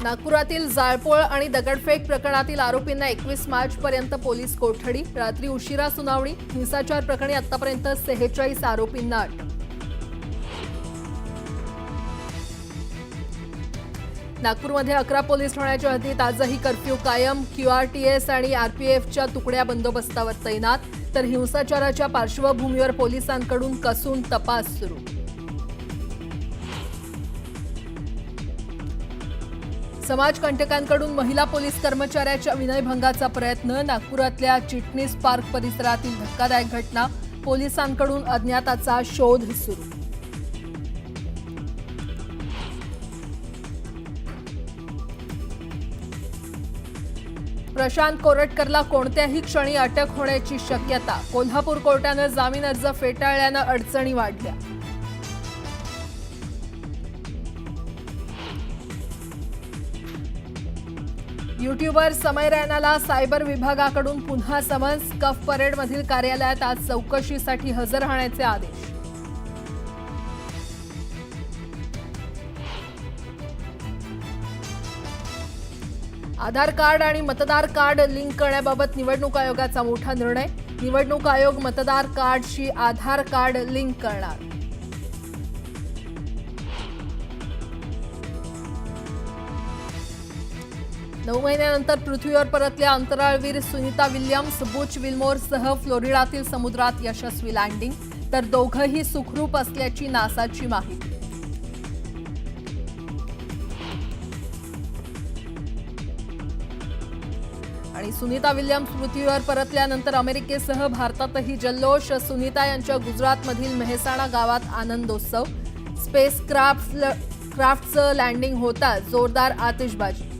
नागपुरातील जाळपोळ आणि दगडफेक प्रकरणातील आरोपींना 21 मार्चपर्यंत पोलीस कोठडी. रात्री उशिरा सुनावणी. हिंसाचार प्रकरणी आतापर्यंत 46 आरोपींना अटक. नागपूरमध्ये 11 पोलीस ठाण्याच्या हद्दीत आजही कर्फ्यू कायम. QRTS आणि RPFच्या तुकड्या बंदोबस्तावर तैनात. तर हिंसाचाराच्या पार्श्वभूमीवर पोलिसांकडून कसून तपास सुरू. समाजकंटकांकडून महिला पोलीस कर्मचाऱ्याच्या विनयभंगाचा प्रयत्न. नागपुरातल्या चिटणीस पार्क परिसरातील धक्कादायक घटना. पोलिसांकडून अज्ञाताचा शोध सुरू. प्रशांत कोरटकरला कोणत्याही क्षणी अटक होण्याची शक्यता. कोल्हापूर कोर्टानं जामीन अर्ज फेटाळल्यानं अडचणी वाढल्या. यूट्यूबर समय रैनाला सायबर विभागाकडून पुन्हा समन्स. कफ परेडमधील कार्यालयात आज चौकशीसाठी हजर राहण्याचे आदेश. आधार कार्ड आणि मतदार कार्ड लिंक करण्याबाबत निवडणूक आयोगाचा मोठा निर्णय. निवडणूक आयोग मतदार कार्डशी आधार कार्ड लिंक करणार. नऊ महिन्यानंतर पृथ्वीवर परतल्या अंतराळवीर सुनीता विल्यम्स. बुच विल्मोरसह फ्लोरिडातील समुद्रात यशस्वी लँडिंग. तर दोघंही सुखरूप असल्याची नासाची माहिती. आणि सुनीता विल्यम्स पृथ्वीवर परतल्यानंतर अमेरिकेसह भारतातही जल्लोष. सुनीता यांच्या गुजरातमधील मेहसाणा गावात आनंदोत्सव. स्पेस क्राफ्टचं लँडिंग होताच जोरदार आतिषबाजी.